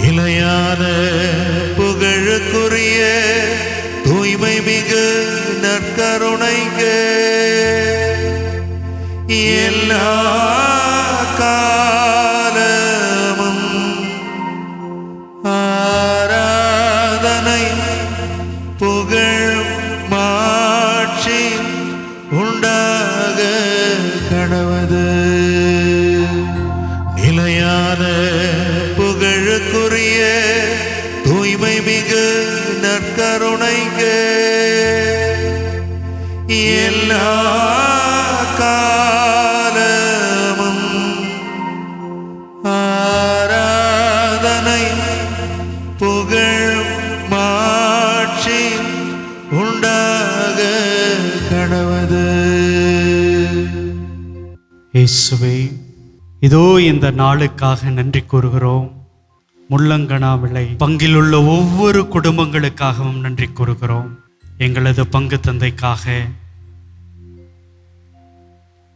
நிலையான புகழுக்குரிய தூய்மை மிகு நற்கருணைக்கு எல்லா காலமும் ஆராதனை புகழ் மாட்சி உண்டாக கடவது. நிலையான புகழுக்குரிய தூய்மை மிகு நற்கருணைக்கு எல்லா காலமும் ஆராதனை புகழ் மாட்சி உண்டாக கடவது. இயேசுவே, இதோ இந்த நாளுக்காக நன்றி கூறுகிறோம். முள்ளங்கனா விளை பங்கிலுள்ள ஒவ்வொரு குடும்பங்களுக்காகவும் நன்றி கூறுகிறோம். எங்களது பங்கு தந்தைக்காக,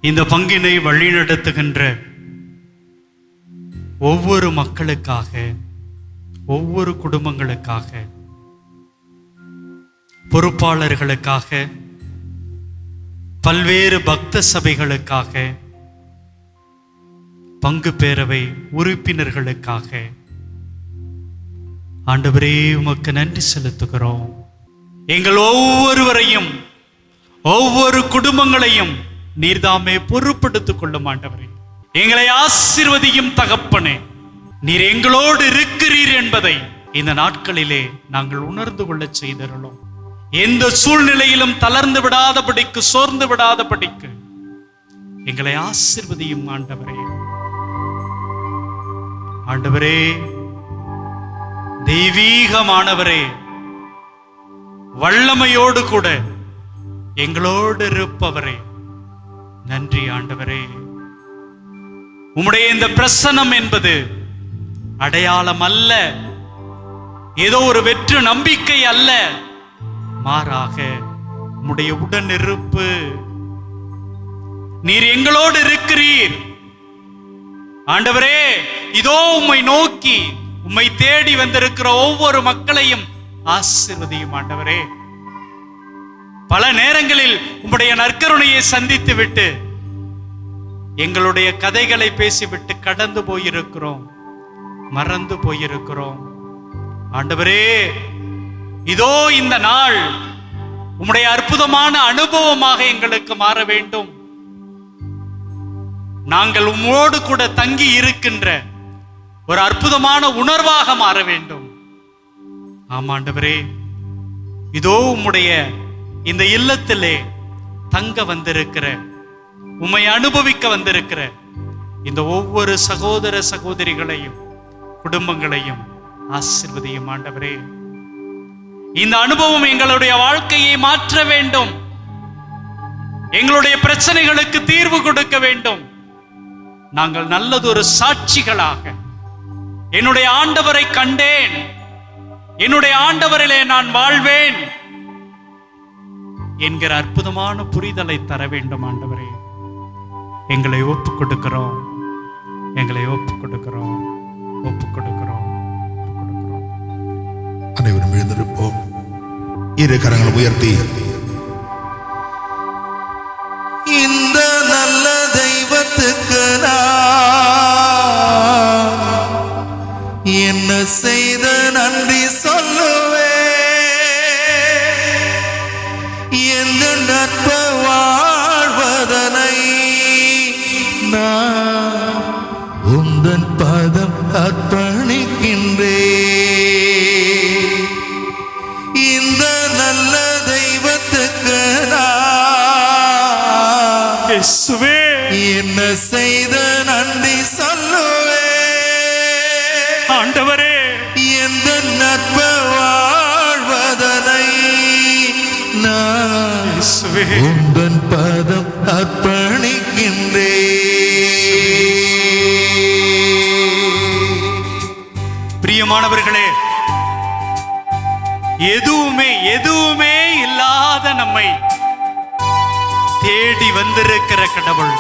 இந்த பங்கினை வழிநடத்துகின்ற ஒவ்வொரு மக்களுக்காக, ஒவ்வொரு குடும்பங்களுக்காக, பொறுப்பாளர்களுக்காக, பல்வேறு பக்த சபைகளுக்காக, பங்கு பேரவை உறுப்பினர்களுக்காக ஆண்டவரே உமக்கு நன்றி செலுத்துகிறோம். எங்கள் ஒவ்வொருவரையும், ஒவ்வொரு குடும்பங்களையும் நீர்தாமே பொறுப்படுத்திக் கொள்ளும் ஆண்டவரே. எங்களை ஆசீர்வதியும் தகப்பனே, நீர் எங்களோடு இருக்கிறீர் என்பதை இந்த நாட்களிலே நாங்கள் உணர்ந்து கொள்ள செய்தருளும். எந்த சூழ்நிலையிலும் தளர்ந்து விடாதபடிக்கு, சோர்ந்து விடாதபடிக்கு எங்களை ஆசீர்வதியும் ஆண்டவரே. ஆண்டவரே, தெய்வீகமானவரே, வல்லமையோடு கூட எங்களோடு இருப்பவரே, நன்றி ஆண்டவரே. உம்முடைய இந்த பிரசன்னம் என்பது அடையாளம் அல்ல, ஏதோ ஒரு வெற்று நம்பிக்கை அல்ல, மாறாக உம்முடைய உடனிருப்பு. நீர் எங்களோடு இருக்கிறீர் ஆண்டவரே. இதோ உம்மை நோக்கி, உம்மை தேடி வந்திருக்கிற ஒவ்வொரு மக்களையும் ஆசீர்வதியும் ஆண்டவரே. பல நேரங்களில் உம்முடைய நற்கருணையை சந்தித்து விட்டு எங்களுடைய கதைகளை பேசிவிட்டு கடந்து போயிருக்கிறோம், மறந்து போயிருக்கிறோம் ஆண்டவரே. இதோ இந்த நாள் உம்முடைய அற்புதமான அனுபவமாக எங்களுக்கு மாற வேண்டும். நாங்கள் உம்மோடு கூட தங்கி இருக்கின்ற ஒரு அற்புதமான உணர்வாக மாற வேண்டும். ஆமாண்டவரே, இதோ உம்முடைய இந்த இல்லத்திலே தங்க வந்திருக்கிற, உம்மை அனுபவிக்க வந்திருக்கிற இந்த ஒவ்வொரு சகோதர சகோதரிகளையும், குடும்பங்களையும் ஆசீர்வதியும் ஆண்டவரே. இந்த அனுபவம் எங்களுடைய வாழ்க்கையை மாற்ற வேண்டும், எங்களுடைய பிரச்சனைகளுக்கு தீர்வு கொடுக்க வேண்டும். நாங்கள் நல்லதொரு சாட்சிகளாக, என்னுடைய ஆண்டவரை கண்டேன், என்னுடைய ஆண்டவரிலே நான் வாழ்வேன் என்கிற அற்புதமான புரிதலை தர வேண்டும் ஆண்டவரே. எங்களை ஒப்புக் கொடுக்கிறோம், எங்களை ஒப்புக் கொடுக்கிறோம், ஒப்புக் கொடுக்கிறோம். அனைவரும் எழுந்திருப்போம். இரு கரங்களை உயர்த்தி, இந்த நல்ல தெய்வத்துக்கு என்ன செய்த நன்றி சொல்லுவேன். எந்த நட்ப வாழ்வதனை நான் உந்தன் பதம் அர்ப்பணிக்கின்றேன். இந்த நல்ல தெய்வத்துக்கு என்ன செய்த நன்றி சொல்லுவேன். ஆண்டவரே, எந்த நட்ப வாழ்வதனை நான் உந்தன் பதம் அர்ப்பணிக்கின்றேன். பிரியமானவர்களே, எதுவுமே இல்லாத நம்மை தேடி வந்திருக்கிற கடவுள்,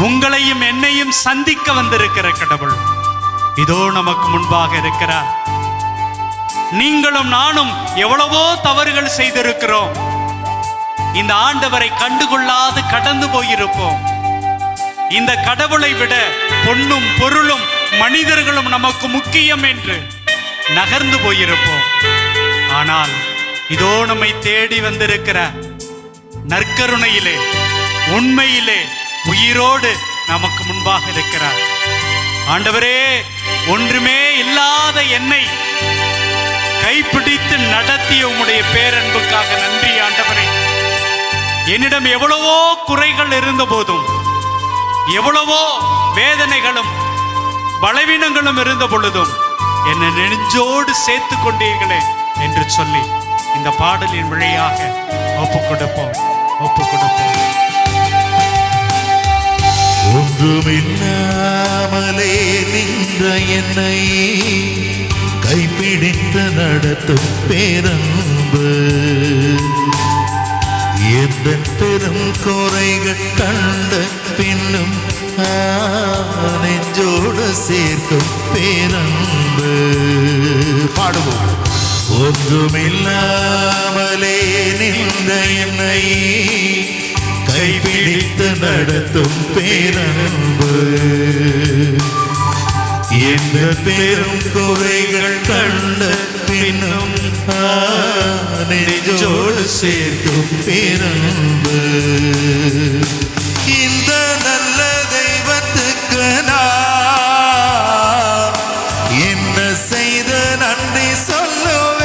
உங்களையும் என்னையும் சந்திக்க வந்திருக்கிற கடவுள், இதோ நமக்கு முன்பாக இருக்கிறார். நீங்களும் நானும் எவ்வளவோ தவறுகள் செய்திருக்கிறோம். இந்த ஆண்டவரை கண்டுகொள்ளாது கடந்து போயிருப்போம். இந்த கடவுளை விட பொன்னும் பொருளும் மனிதர்களும் நமக்கு முக்கியம் என்று நகர்ந்து போயிருப்போம். ஆனால் இதோ நம்மை தேடி வந்திருக்கிற நற்கருணையிலே உண்மையிலே உயிரோடு நமக்கு முன்பாக இருக்கிறார். ஆண்டவரே, ஒன்றுமே இல்லாத என்னை கைப்பிடித்து நடத்திய உம்முடைய பேரன்புக்காக நன்றி ஆண்டவரே. என்னிடம் எவ்வளவோ குறைகள் இருந்த போதும், எவ்வளவோ வேதனைகளும் பலவீனங்களும் இருந்த பொழுதும் என்னை நெஞ்சோடு சேர்த்து கொண்டீர்களே என்று சொல்லி இந்த பாடலின் வழியாக ஒப்புக் கொடுப்போம். ஒன்றுமில்லாமலே நின்ற என்னை கைப்பிடித்து நடத்தும் பேரன்பு, எந்த பெரும் குறைகள் கண்ட பின்னும் நெஞ்சோடு சேர்க்கும் பேரன்பு. பாடுவோம். ஒன்றுமில்லாமலே நின்ற என்னை கைப்பிடித்து நடத்தும் பேரன்பு, எந்த பெரும் குறைகள் கண்ட பின்னும் நெஞ்சோடு சேர்க்கும் பேரன்பு. இந்த நல்ல தெய்வத்துக்கு நான் என்ன செய்த நன்றி சொல்லுவேன்.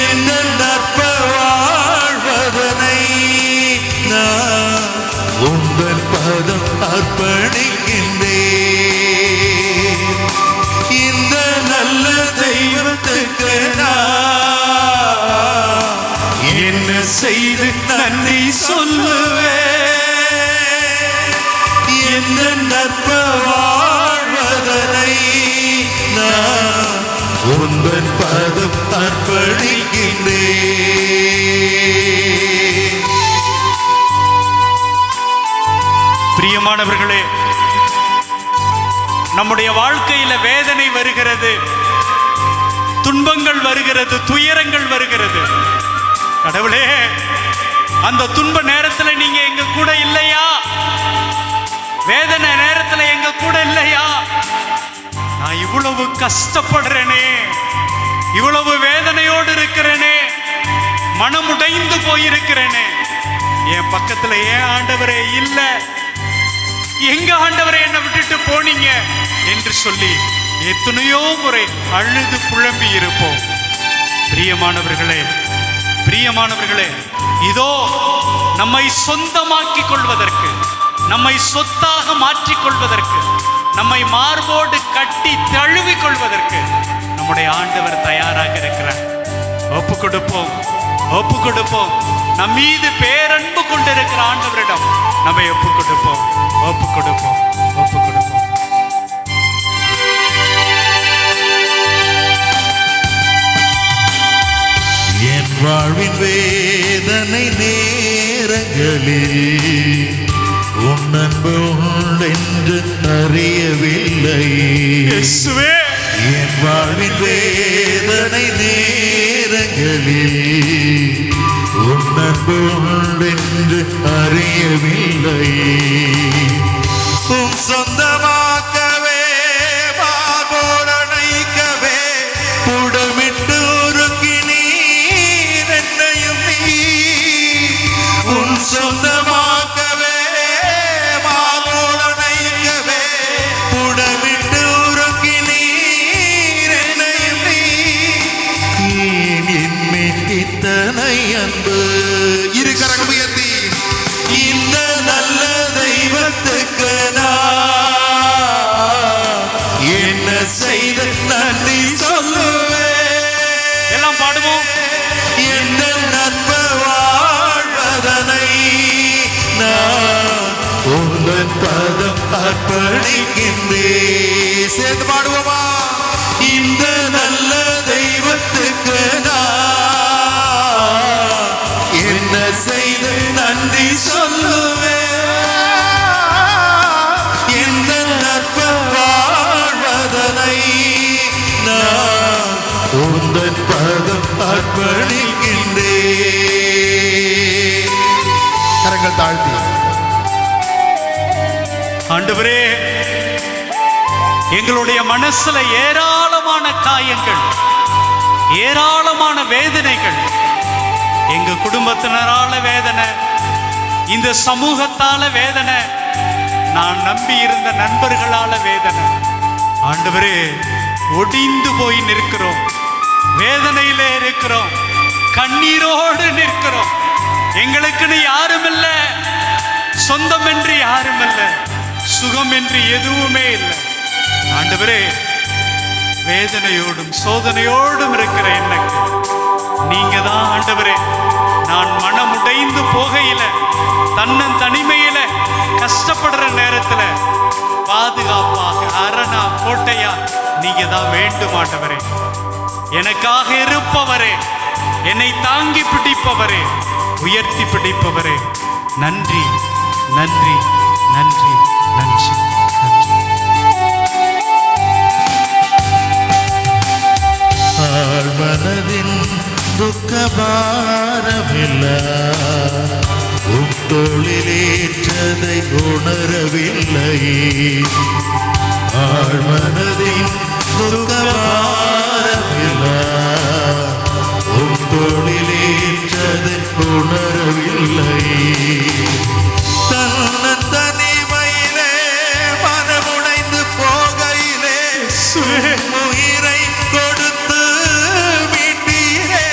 என்ன நற்ப வாழ்வதனை நான் உங்கள் பதம் அர்ப்பணிக்கின்றேன். இந்த நல்ல தெய்வத்துக்கு நான் என்ன செய்து நன்றி சொல்லுவேன். என்ன நற்ப வாழ்வதனை நான் உங்கள் பதம் அர்ப்பணிக்கின்றேன். பிரியமானவர்களே, நம்முடைய வாழ்க்கையில வேதனை வருகிறது, துன்பங்கள் வருகிறது, துயரங்கள் வருகிறது. கடவுளே, அந்த துன்ப நேரத்துல நீங்க எங்க கூட இல்லையா? வேதனை நேரத்துல எங்க கூட இல்லையா? நான் இவ்வளவு கஷ்டப்படுறேனே, இவ்வளவு வேதனையோடு இருக்கிறேனே, மனமுடைந்து போயிருக்கிறேனே, என் பக்கத்துல ஏன் ஆண்டவரே இல்ல? எங்க ஆண்டவரை என்னை விட்டுட்டு போனீங்க என்று சொல்லி எத்தனையோ முறை அழுது புலம்பி இருப்போம். பிரியமானவர்களே, இதோ நம்மை சொந்தமாக்கிக் கொள்வதற்கு, நம்மை சொத்தாக மாற்றிக்கொள்வதற்கு, நம்மை மார்போடு கட்டி தழுவிக் கொள்வதற்கு நம்முடைய ஆண்டவர் தயாராக இருக்கிறார். ஒப்பு கொடுப்போம். நம் மீது பேரன்பு கொண்டிருக்கிற ஆண்டவரிடம் நம்மை ஒப்பு கொடுப்போம். என் வாழ்வின் வேதனை நேரங்களில் உன் அன்பு உண்டென்று அறியவில்லை. என் வாழ்வின் வேதனை நேரங்களில் உன் அன்பு உண்டென்று அறியவில்லை. உன் சொந்தமாக்கவே மார்போடணைக்கவே புடமிட்டு உருக்கினீர் என்னையும் நீ. உன் சொந்தமாக்கவே மார்போடணைக்கவே புடமிட்டு உருக்கினீர் என்னையும் நீ. ஏன் என்மேல் இத்தனை அன்பு? இரு கரங்கள் உயர்த்தி இந்த நல்ல தெய்வத்துக்கு நான் என்ன செய்த நன்றி சொல்லுவேன். எல்லாம் பாடுவோம். என்ன நற்ப வாழ்வதனை நான் உங்கள் பதம் அர்ப்பணிக்கின்றேன். சேர்ந்து பாடுவோமா? இந்த நல்ல தெய்வத்துக்கு நான் என்ன செய்த நன்றி சொல்லுவேன். எந்த நற்ப உந்தன் பதம் அர்ப்பணிக்கின்றே. கரங்கள் தாழ்த்தி ஆண்டவரே, எங்களுடைய மனசுல ஏராளமான காயங்கள், ஏராளமான வேதனைகள், எங்க குடும்பத்தினரால வேதனை, இந்த சமூகத்தால வேதனை, நான் நம்பி இருந்த நண்பர்களால வேதனை. ஆண்டவரே, ஒடிந்து போய் நிற்கிறோம், வேதனையிலே இருக்கிறோம், கண்ணீரோடு நிற்கிறோம். எங்களுக்குன்னு யாரும் இல்லை, சொந்தம் என்று யாரும் இல்லை, சுகம் என்று எதுவுமே இல்லை. ஆண்டவரே, வேதனையோடும் சோதனையோடும் இருக்கிற எனக்கு நீங்க தான் ஆண்டவரே. நான் மனமுடைந்து போகையில, தன்னன் தனிமையில கஷ்டப்படுற நேரத்துல பாதுகாப்பாக அரணா கோட்டையா நீங்க தான் வேண்டும் ஆண்டவரே. எனக்காக இருப்பவரே, என்னை தாங்கி பிடிப்பவரே, உயர்த்தி பிடிப்பவரே, நன்றி நன்றி நன்றி நன்றி நன்றி. ஆழ்மனதின் துக்கபாரமில்லை, தோளிலேற்றதை உணரவில்லையே. ஆழ்மனதின் துக்கபாரமில்லை, தோளிலேற்றதை உணரவில்லையே. தன்னன் தனிமையிலே மனமுடைந்து போகையிலே உயிரை கொடுத்து மீட்டீரே.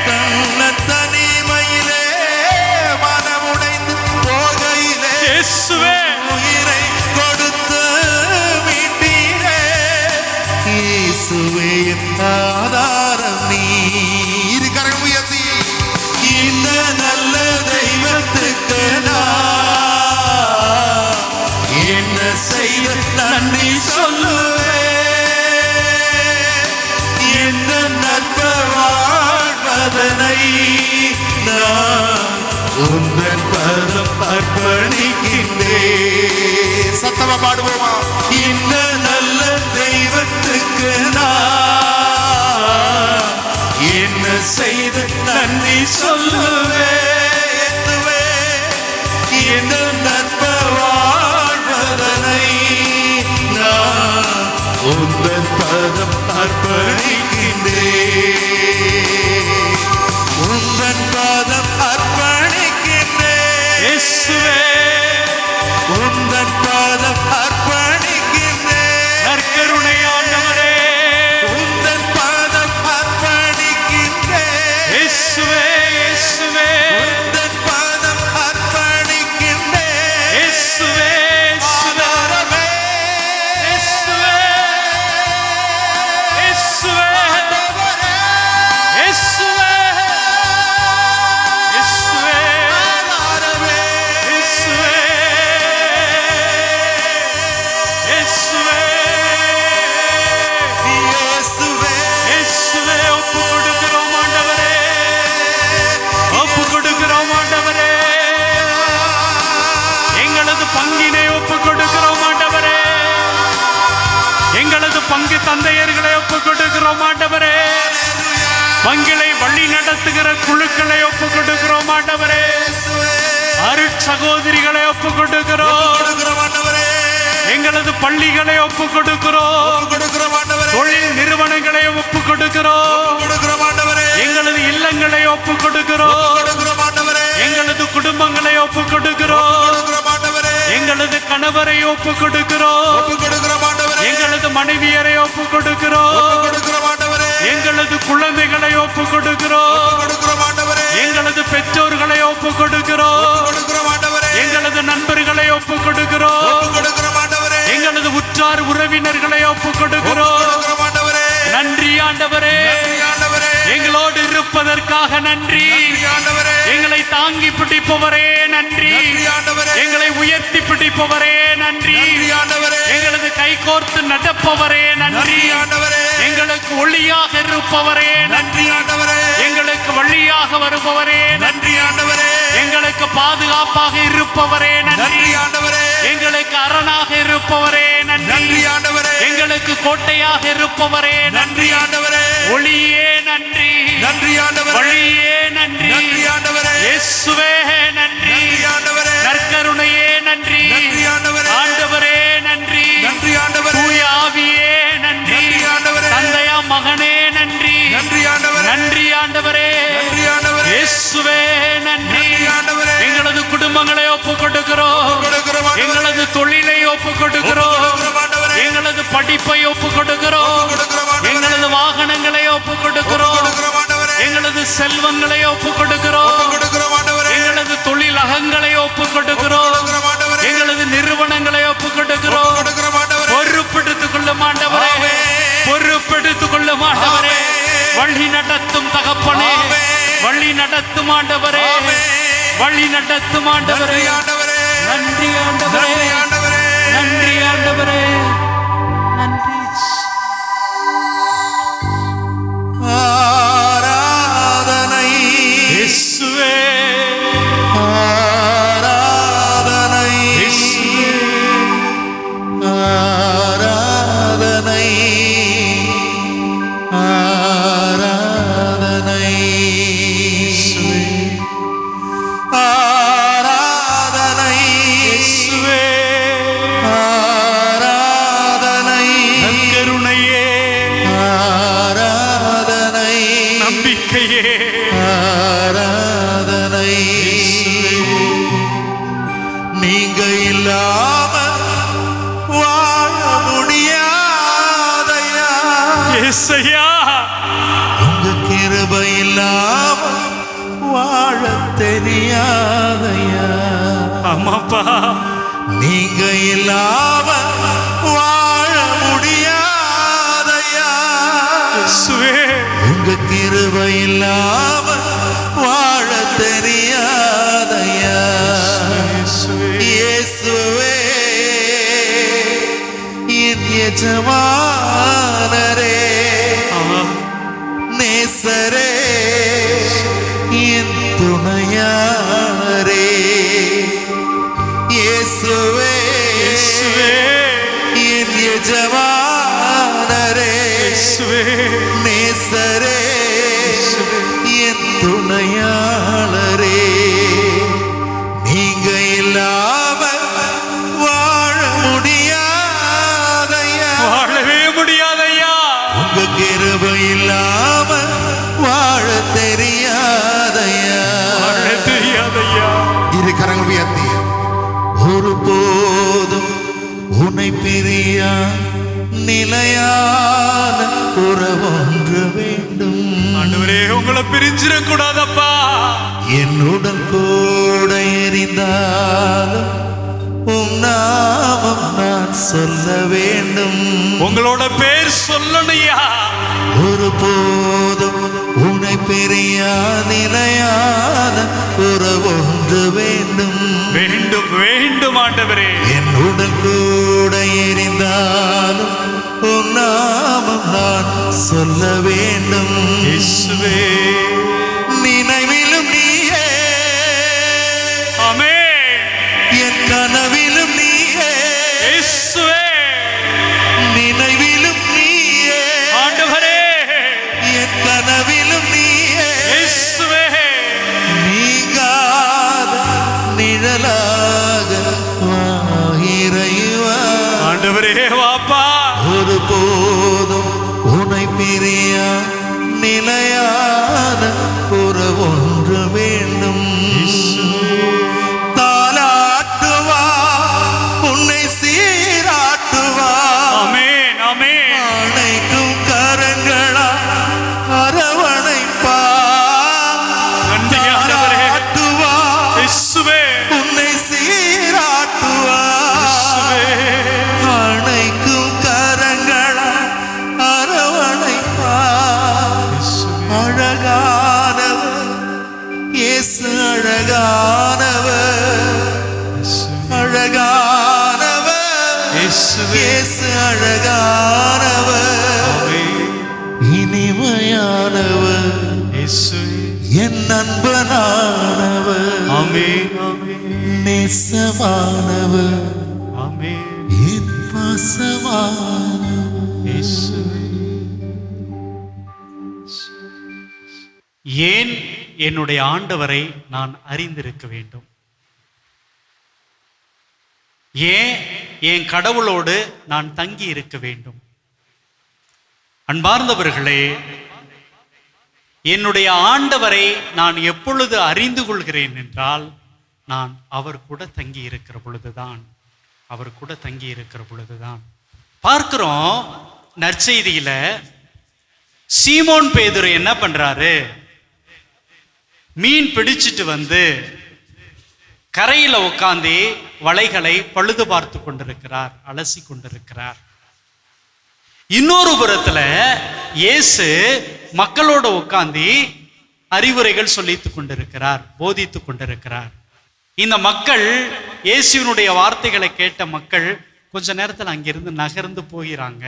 தன்னன் தனிமையிலே மனமுடைந்து போகையிலே உயிரை கொடுத்து மீட்டீரே. இயேசுவே ஆதாரம் நீ. இரு கரங்கள் உயர்த்தி இந்த நல்ல தெய்வத்துக்கு நான் என்ன செய்த நன்றி சொல்லுவேன். என்ன நற்ப வாழ்வதனை நான் உந்தன் பதம் அர்ப்பணிக்கின்றேன். சத்தமா பாடுவோமா? இந்த நல்ல தெய்வத்துக்கு நான் என்ன செய்த நன்றி சொல்லுவேன். என்ன நற்ப வாழ்வதனை நான் உந்தன் பதம் அர்ப்பணிக்கின்றேன். உந்தன் பதம் அர்ப்பணிக்கின்றேன். உந்தன் பதம் அர்ப்பணிக்கின்றேன். நற்கருணை ஆண்டவரே, உந்தன் பதம் அர்ப்பணிக்கின்றேன். இயேசுவே, இயேசுவே, உந்தன் பதம் அர்ப்பணிக்கின்றேன். இயேசுவே, ஆதாரமே, இயேசுவே, இயேசுவே, ஆண்டவரே, இயேசுவே, இயேசுவே, ஆதாரமே, இயேசுவே, இயேசுவே, இயேசுவே, இயேசுவே. ஒப்பு கொடுக்கிறோம் ஆண்டவரே, ஒப்பு கொடுக்கிறோம் ஆண்டவரே. எங்களது பங்கினை ஒப்பு கொடுக்கிறோம் ஆண்டவரே, எங்களது பங்கு தந்தையர்களை ஒப்பு கொடுக்கிறோம் ஆண்டவரே, பங்கிலை வழி நடத்துகிற குழுக்களை ஒப்பு கொடுக்கிறோம் ஆண்டவரே, அருட்சகோதரிகளை ஒப்பு கொடுக்கிறோம், எங்களது பள்ளிகளை ஒப்பு கொடுக்கிறோம், தொழில் நிறுவனங்களை ஒப்பு கொடுக்கிறோம், எங்களது இல்லங்களை ஒப்பு கொடுக்கிறோம், எங்களது குடும்பங்களை ஒப்பு கொடுக்கிறோம், எங்களது கணவரை ஒப்பு கொடுக்கிறோம், எங்களது மனைவியரை ஒப்பு கொடுக்கிறோம், எங்களது குழந்தைகளை ஒப்பு கொடுக்கிறோம், எங்களது பெற்றோர்களை ஒப்பு கொடுக்கிறோம், எங்களது நண்பர்களை ஒப்பு கொடுக்கிறோம், எங்களது உற்றார் உறவினர்களை ஒப்பு கொடுக்கிறோம். நன்றி ஆண்டவரே, எங்களோடு இருப்பதற்காக நன்றி. எங்களை தாங்கி பிடிப்பவரே நன்றி. எங்களை உயர்த்தி பிடிப்பவரே நன்றி. எங்களது கை கோர்த்து நடப்பவரே நன்றி. எங்களுக்கு ஒளியாக இருப்பவரே நன்றி. எங்களுக்கு வழியாக வருபவரே நன்றி. எங்களுக்கு பாதுகாப்பாக இருப்பவரே நன்றி. எங்களுக்கு அரணாக இருப்பவரே நன்றி. எங்களுக்கு கோட்டையாக இருப்பவரே நன்றி. ஒளியே நன்றி, நன்றி ஆண்டவரே, வழியே நன்றி, நன்றி ஆண்டவரே, இயேசுவே நன்றி, நன்றி ஆண்டவரே, நற்கருணையே நன்றி, நன்றி ஆண்டவரே, ஆண்டவரே நன்றி, நன்றி ஆண்டவரே, தூய ஆவியே நன்றி, நன்றி ஆண்டவரே, தந்தையா மகனே நன்றி, நன்றி ஆண்டவரே, நன்றி ஆண்டவரே, நன்றி ஆண்டவரே, இயேசுவே நன்றி. நன்றி ஆண்டவரே, எங்களது குடும்பங்களை ஒப்புக் கொடுக்கிறோம், கொடுக்கிறோம் ஆண்டவரே, எங்களது தொழிலை ஒப்புக் கொடுக்கிறோம், கொடுக்கிறோம் ஆண்டவரே, எங்களது படிப்பை ஒப்புக் கொடுக்கிறோம், கொடுக்கிறோம் ஆண்டவரே, எங்களது வாகனங்களை ஒப்புக் கொடுக்கிறோம், கொடுக்கிறோம் ஆண்டவரே, எங்களது செல்வங்களை ஒப்புக் கொடுக்கிறோம், கொடுக்கிறோம் ஆண்டவரே, எங்களது தொழிலகங்களை ஒப்புக் கொடுக்கிறோம், கொடுக்கிறோம் ஆண்டவரே, எங்களது நிறுவனங்களை ஒப்புக் கொடுக்கிறோம். கொடுக்கிறோம் ஆண்டவரே, பொறுப்பெடுத்துக் கொள்ள மாட்டவரே, பொறுப்பெடுத்துக் கொள்ள மாட்டவரே, வழி நடத்தும் தகப்பனே, வழி நடத்தும் ஆண்டவரே, வழி நடத்தும் ஆண்டவரே, நன்றி ஆண்டவரே, நன்றி ஆண்டவரே, நன்றி ஆண்டவரே, நன்றி ஆண்டவரே, நன்றி. ஆராதனை இயேசுவே, ஆராதனை இயேசுவே, ஆராதனை ஆராதனை ஆராதனை இயேசுவே, ஆராதனை நற்கருணையே, ஆராதனை நம்பிக்கையே, ஆராதனை நீங்க இல்லாம வாழ முடியாதையா, இயேசையா, உங்க கிருபை இல்லாம வாழ தெரியாதையா, ஆமாப்பா, நீங்க இல்லாம வாழ முடியாதையா, இயேசுவே, உங்க கிருபை இல்லாம வாழ தெரியாதையா, இயேசுவே என் எஜமானரே, நேசரே என் துணையாரே, இயேசுவே என் எஜமானரே, நேசரே என் துணையாளரே, நீங்க இல்லாம வாழ முடியாதையா, வாழவே முடியாதையா, உங்க கிருபை இல்லாம வாழ தெரியாதையா, வாழ தெரியாதையா. இரு கரங்கள் உயர்த்தி ஒருபோதும் உன்னை பிரியா நிலையான உறவொன்று வேண்டும், ஆண்டவரே உங்களை பிரிஞ்சிட கூடாதப்பா, என்னுடன் கூட எரிந்தாலும் உம் நாமம் நான் சொல்ல வேண்டும், உங்களோட பேர் சொல்லணுயா, ஒருபோதும் உன்னை பிரியா நிலையான உறவொன்று வேண்டும், வேண்டும் வேண்டும் ஆண்டவரே, என்னுடன் கூட எரிந்தாலும் உன் நாமம் நான் சொல்ல வேண்டும், இயேசுவே, நினைவிலும் நீயே, ஆமென், என் கனவிலும் நீயே, இயேசுவே, நினைவிலும் நீயே, ஆண்டவரே, என் கனவிலும் நீயே, இயேசுவே, நீங்காத நிழலாக வா இறைவா, ஆண்டவரே வாப்பா, ஒருபோதும் உன்னை பிரியா நிலையான உறவொன்று வேண்டும், தாலாட்டுவா உன்னை சீராட்டுவா, ஆமென் ஆமென், அணைக்கும் கரங்களா அரவணைப்பா, நன்றி ஆண்டவரே, தாலாட்டுவா இயேசுவே, உன்னை சீராட்டுவா, இயேசுவே, அணைக்கும் கரங்களா அரவணைப்பா, அழகானவர் இயேசு அழகானவர், அழகானவர் இயேசு அழகானவர், இனிமையானவர் என் நண்பனானவர், நேசமானவர் என் பாசமானவர், ஏன் என்னுடைய ஆண்டவரை நான் அறிந்திருக்க வேண்டும்? ஏன் என் கடவுளோடு நான் தங்கி இருக்க வேண்டும்? அன்பார்ந்தவர்களே, என்னுடைய ஆண்டவரை நான் எப்பொழுது அறிந்து கொள்கிறேன் என்றால், நான் அவர் கூட தங்கி இருக்கிற பொழுதுதான். அவர் கூட தங்கி இருக்கிற பொழுதுதான். பார்க்கிறோம் நற்செய்தியில சீமோன் பேதுரு என்ன பண்றாரு? மீன் பிடிச்சிட்டு வந்து கரையில உட்கார்ந்து வலைகளை பழுது பார்த்து கொண்டிருக்கிறார், அலசி கொண்டிருக்கிறார். இன்னொரு புறத்துல இயேசு மக்களோட உட்கார்ந்து அறிவுரைகள் சொல்லித்துக் கொண்டிருக்கிறார், போதித்துக் கொண்டிருக்கிறார். இந்த மக்கள், இயேசுவினுடைய வார்த்தைகளை கேட்ட மக்கள் கொஞ்ச நேரத்தில் அங்கிருந்து நகர்ந்து போகிறாங்க.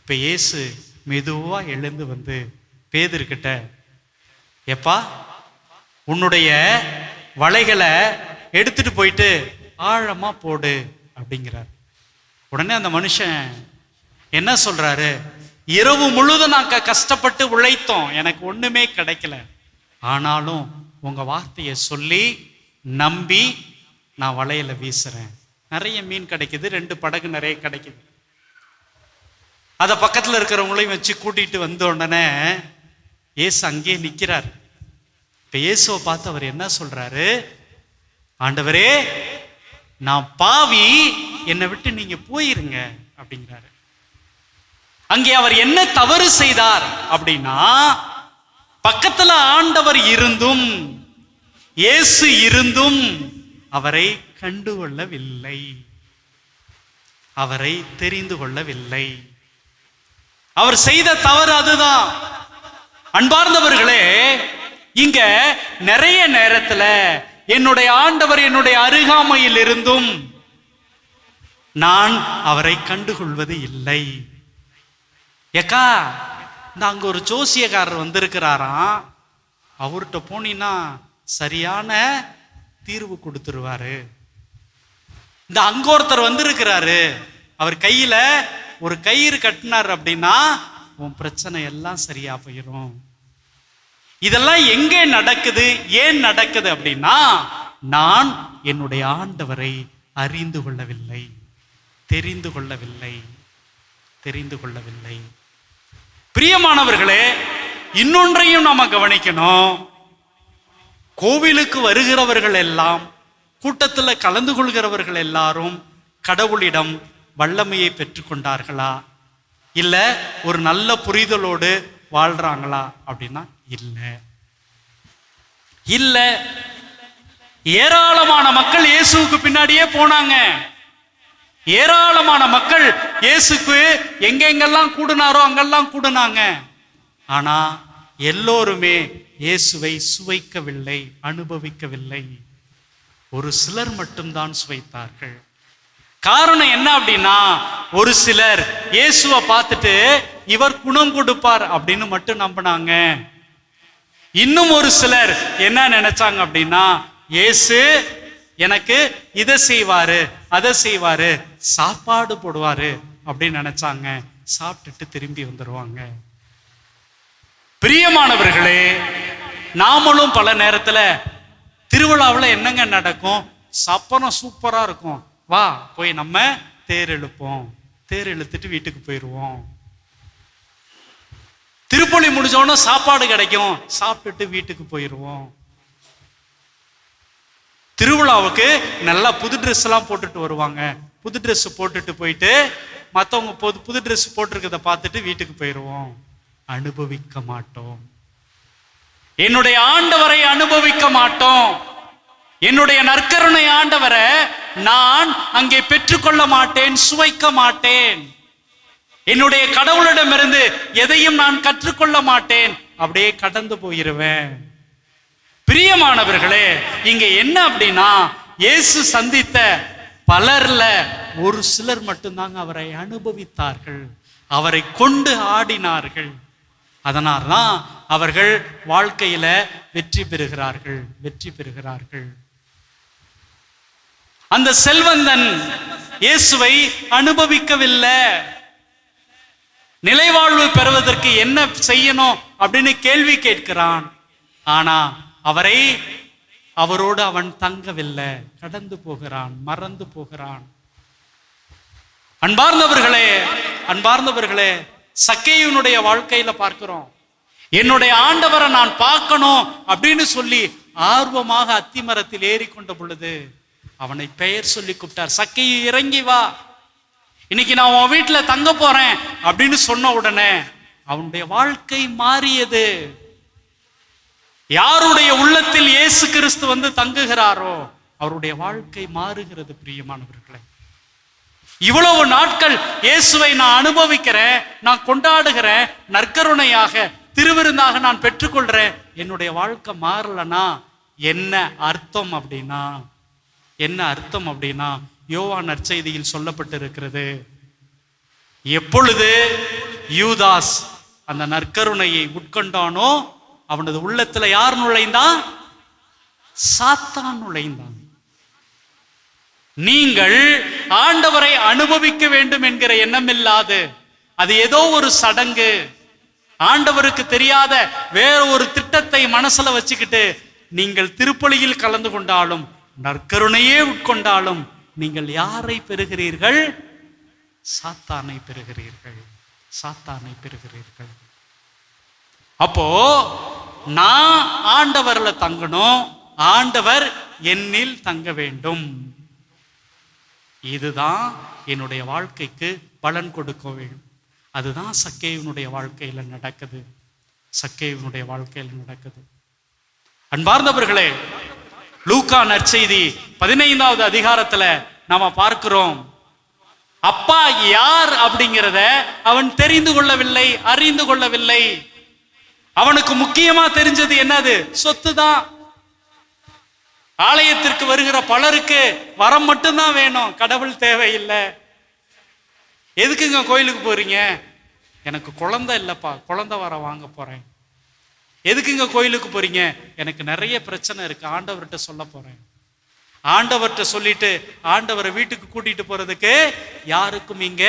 இப்ப இயேசு மெதுவா எழுந்து வந்து பேதுருக்கிட்ட, எப்பா உன்னுடைய வலைகளை எடுத்துட்டு போயிட்டு ஆழமா போடு அப்படிங்கிறார். உடனே அந்த மனுஷன் என்ன சொல்றாரு? இரவு முழுதும் நாங்க கஷ்டப்பட்டு உழைத்தோம், எனக்கு ஒண்ணுமே கிடைக்கல, ஆனாலும் உங்க வார்த்தையை சொல்லி நம்பி நான் வலையில வீசுறேன். நிறைய மீன் கிடைக்குது, 2 படகு நிறைய கிடைக்குது. அதை பக்கத்துல இருக்கிறவங்களையும் வச்சு கூட்டிட்டு வந்த உடனே இயேசு அங்கேயே நிக்கிறார். இப்ப இயேசுவை பார்த்து அவர் என்ன சொல்றாரு? ஆண்டவரே, நான் பாவி, என்னை விட்டு நீங்க போயிருங்க அப்படிங்கிறாரு. அங்கே அவர் என்ன தவறு செய்தார் அப்படின்னா, பக்கத்துல ஆண்டவர் இருந்தும் இயேசு இருந்தும் அவரை கண்டுகொள்ளவில்லை, அவரை தெரிந்து கொள்ளவில்லை. அவர் செய்த தவறு அதுதான். அன்பார்ந்தவர்களே, இங்க நிறைய நேரத்துல என்னுடைய ஆண்டவர் என்னுடைய அருகாமையில் இருந்தும் நான் அவரை கண்டுகொள்வது இல்லை. ஏக்கா, இந்த அங்க ஒரு ஜோசியக்காரர் வந்திருக்கிறாராம், அவர்கிட்ட போனீங்கன்னா சரியான தீர்வு கொடுத்துருவாரு. இந்த அங்க ஒருத்தர் வந்திருக்கிறாரு, அவர் கையில ஒரு கயிறு கட்டினார் அப்படின்னா உன் பிரச்சனை எல்லாம் சரியா போயிடும். இதெல்லாம் எங்கே நடக்குது, ஏன் நடக்குது அப்படின்னா, நான் என்னுடைய ஆண்டவரை அறிந்து கொள்ளவில்லை, தெரிந்து கொள்ளவில்லை, தெரிந்து கொள்ளவில்லை. பிரியமானவர்களே, இன்னொன்றையும் நாம கவனிக்கணும். கோவிலுக்கு வருகிறவர்கள் எல்லாம், கூட்டத்தில் கலந்து கொள்கிறவர்கள் எல்லாரும் கடவுளிடம் வல்லமையை பெற்றுக்கொண்டார்களா, இல்ல ஒரு நல்ல புரிதலோடு வாழ்றாங்களா அப்படின்னா இல்லை. இல்ல, ஏராளமான மக்கள் இயேசுவுக்கு பின்னாடியே போனாங்க. ஏராளமான மக்கள் இயேசுக்கு எங்கெங்கெல்லாம் கூடுனாரோ அங்கெல்லாம் கூடுனாங்க. ஆனா எல்லோருமே இயேசுவை சுவைக்கவில்லை, அனுபவிக்கவில்லை. ஒரு சிலர் மட்டும்தான் சுவைத்தார்கள். காரணம் என்ன அப்படின்னா, ஒரு சிலர் இயேசுவை பார்த்துட்டு இவர் குணம் கொடுப்பார் அப்படின்னு மட்டும் நம்பினாங்க. இன்னும் ஒரு சிலர் என்ன நினைச்சாங்க அப்படின்னா, இயேசு எனக்கு இதை செய்வாரு, அதை செய்வாரு, சாப்பாடு போடுவாரு அப்படின்னு நினைச்சாங்க. சாப்பிட்டுட்டு திரும்பி வந்துடுவாங்க. பிரியமானவர்களே, நாமளும் பல நேரத்துல திருவிழாவில் என்னங்க நடக்கும்? சப்பனம் சூப்பரா இருக்கும், வா போய் நம்ம தேர் இழுப்போம், தேர் இழுத்துட்டு வீட்டுக்கு போயிடுவோம். திருப்பலி முடிஞ்சோன்னு சாப்பாடு கிடைக்கும், சாப்பிட்டுட்டு வீட்டுக்கு போயிடுவோம். திருவிழாவுக்கு நல்லா புது ட்ரெஸ் எல்லாம் போட்டுட்டு வருவாங்க. புது ட்ரெஸ் போட்டுட்டு போயிட்டு மற்றவங்க புது ட்ரெஸ் போட்டிருக்கிறத பார்த்துட்டு வீட்டுக்கு போயிடுவோம். அனுபவிக்க மாட்டோம், என்னுடைய ஆண்டவரை அனுபவிக்க மாட்டோம். என்னுடைய நற்கருணை ஆண்டவரை நான் அங்கே பெற்றுக்கொள்ள மாட்டேன், சுவைக்க மாட்டேன். என்னுடைய கடவுளிடமிருந்து எதையும் நான் கற்றுக்கொள்ள மாட்டேன், அப்படியே கடந்து போயிருவேன். பிரியமானவர்களே, இங்க என்ன அப்படின்னா, இயேசு சந்தித்த பலர்ல ஒரு சிலர் மட்டும்தாங்க அவரை அனுபவித்தார்கள், அவரை கொண்டு ஆடினார்கள். அதனால்தான் அவர்கள் வாழ்க்கையில வெற்றி பெறுகிறார்கள், வெற்றி பெறுகிறார்கள். அந்த செல்வந்தன் இயேசுவை அனுபவிக்கவில்லை. நிலைவாழ்வு பெறுவதற்கு என்ன செய்யணும் அப்படின்னு கேள்வி கேட்கிறான். ஆனா அவரோடு அவன் தங்கவில்லை, கடந்து போகிறான், மறந்து போகிறான். அன்பார்ந்தவர்களே, சக்கேயுனுடைய வாழ்க்கையில பார்க்கிறோம். என்னுடைய ஆண்டவரை நான் பார்க்கணும் அப்படின்னு சொல்லி ஆர்வமாக அத்திமரத்தில் ஏறி கொண்ட பொழுது அவனை பெயர் சொல்லி கூப்பிட்டார். சக்கேயு, இறங்கி வா, இன்னைக்கு நான் உன் வீட்டுல தங்க போறேன் அப்படின்னு சொன்ன உடனே அவனுடைய வாழ்க்கை மாறியது. யாருடைய உள்ளத்தில் இயேசு கிறிஸ்து வந்து தங்குகிறாரோ அவருடைய வாழ்க்கை மாறுகிறது. பிரியமானவர்களே, இவ்வளவு நாட்கள் இயேசுவை நான் அனுபவிக்கிறேன், நான் கொண்டாடுகிறேன், நற்கருணையாக திருவிருந்தாக நான் பெற்றுக்கொள்றேன், என்னுடைய வாழ்க்கை மாறலனா என்ன அர்த்தம் அப்படின்னா யோவான் நற்செய்தியில் சொல்லப்பட்டிருக்கிறது. எப்பொழுது யூதாஸ் அந்த நற்கருணையை உட்கொண்டானோ அவனது உள்ளத்துல யார் நுழைந்தான்? சாத்தான் நுழைந்தான். நீங்கள் ஆண்டவரை அனுபவிக்க வேண்டும் என்கிற எண்ணம் இல்லாது, அது ஏதோ ஒரு சடங்கு, ஆண்டவருக்கு தெரியாத வேற ஒரு திட்டத்தை மனசுல வச்சுக்கிட்டு நீங்கள் திருப்பலியில் கலந்து கொண்டாலும் நற்கருணையே உட்கொண்டாலும் நீங்கள் யாரை பெறுகிறீர்கள்? சாத்தானை பெறுகிறீர்கள். அப்போ நான் ஆண்டவர்ல தங்கணும், ஆண்டவர் என்னில் தங்க வேண்டும். இதுதான் என்னுடைய வாழ்க்கைக்கு பலன் கொடுக்க வேண்டும். அதுதான் சக்கேயுனுடைய வாழ்க்கையில நடக்குது. அன்பார்ந்தவர்களே, லூக்கா நற்செய்தி 15வது அதிகாரத்துல நாம பார்க்கிறோம். அப்பா யார் அப்படிங்கிறத அவன் தெரிந்து கொள்ளவில்லை, அறிந்து கொள்ளவில்லை. அவனுக்கு முக்கியமா தெரிஞ்சது என்னது? சொத்து தான். ஆலயத்திற்கு வருகிற பலருக்கு வரம் மட்டும்தான் வேணும், கடவுள் தேவையில்லை. எதுக்குங்க கோயிலுக்கு போறீங்க? எனக்கு குழந்தை இல்லப்பா, குழந்தை வரம் வாங்க போறேன். எதுக்குங்க கோயிலுக்கு போறீங்க? எனக்கு நிறைய பிரச்சனை இருக்கு, ஆண்டவர்கிட்ட சொல்ல போறேன். ஆண்டவர்கிட்ட சொல்லிட்டு ஆண்டவரை வீட்டுக்கு கூட்டிட்டு போறதுக்கு யாருக்கும் இங்க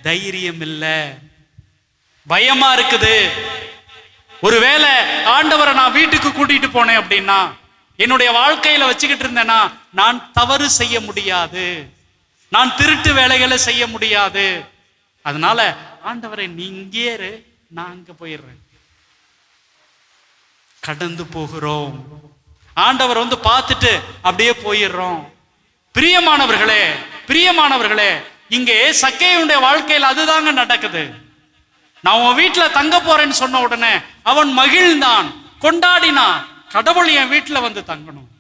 தைரியம் இல்லை, பயமா இருக்குது. ஒருவேளை ஆண்டவரை நான் வீட்டுக்கு கூட்டிட்டு போனேன் அப்படின்னா, என்னுடைய வாழ்க்கையில வச்சுக்கிட்டு இருந்தேன்னா நான் தவறு செய்ய முடியாது, நான் திருட்டு வேலைகளை செய்ய முடியாது. அதனால ஆண்டவரை நீ இங்கே இரு, நான் அங்க போயிடுறேன். கடந்து போகிறோம், ஆண்டவர் வந்து பார்த்துட்டு அப்படியே போயிடுறோம். பிரியமானவர்களே, இங்கே சக்கேயுடைய வாழ்க்கையில் அதுதாங்க நடக்குது. நான் உன் வீட்டுல தங்க போறேன்னு சொன்ன உடனே அவன் மகிழ்ந்தான், கொண்டாடினான். கடவுள் என் வீட்டுல வந்து தங்கணும்,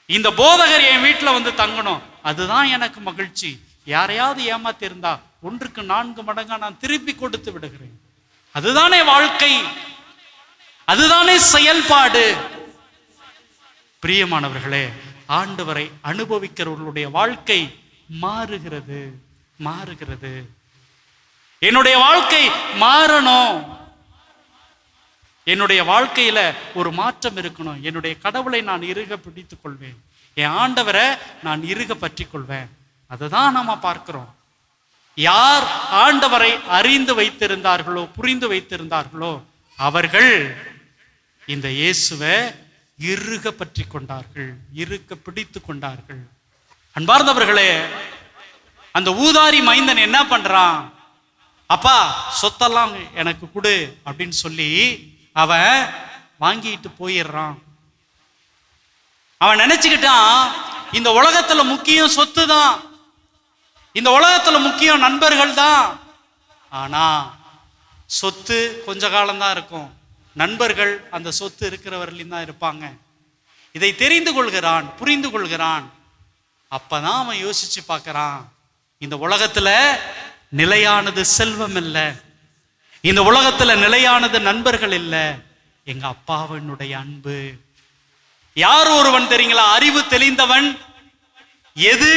இந்த போதகர் என் வீட்டுல வந்து தங்கணும், அதுதான் எனக்கு மகிழ்ச்சி. யாரையாவது ஏமாத்தி இருந்தா 1க்கு 4 மடங்கா நான் திருப்பி கொடுத்து விடுகிறேன். அதுதானே வாழ்க்கை, அதுதானே செயல்பாடு. பிரியமானவர்களே, ஆண்டவரை அனுபவிக்கிறவர்களுடைய வாழ்க்கை மாறுகிறது. என்னுடைய வாழ்க்கை மாறணும், என்னுடைய வாழ்க்கையில ஒரு மாற்றம் இருக்கணும். என்னுடைய கடவுளை நான் இறுக பிடித்துக் கொள்வேன், என் ஆண்டவரை நான் இறுக பற்றி கொள்வேன். அதுதான் நாம பார்க்கிறோம். யார் ஆண்டவரை அறிந்து வைத்திருந்தார்களோ, புரிந்து வைத்திருந்தார்களோ, அவர்கள் இந்த இயேசுவை இறுக பற்றி கொண்டார்கள், இறுக பிடித்து கொண்டார்கள். அன்பார்ந்தவர்களே, அந்த ஊதாரி மைந்தன் என்ன பண்றான்? அப்பா சொத்தெல்லாம் எனக்கு கொடு அப்படின்னு சொல்லி அவன் வாங்கிட்டு போயிடுறான். அவன் நினைச்சுக்கிட்டான் இந்த உலகத்துல முக்கியம் சொத்து தான், இந்த உலகத்துல முக்கியம் நண்பர்கள் தான். ஆனா சொத்து கொஞ்ச காலம்தான் இருக்கும், நண்பர்கள் அந்த சொத்து இருக்கிறவர்களையும் தான் இருப்பாங்க. இதை தெரிந்து கொள்கிறான், புரிந்து கொள்கிறான். அப்பதான் அவன் யோசிச்சு பார்க்கறான், இந்த உலகத்துல நிலையானது செல்வம் இல்லை, இந்த உலகத்துல நிலையானது நண்பர்கள் இல்லை, எங்க அப்பாவினுடைய அன்பு. யார் ஒருவன் தெரியுங்களா அறிவு தெளிந்தவன்? எது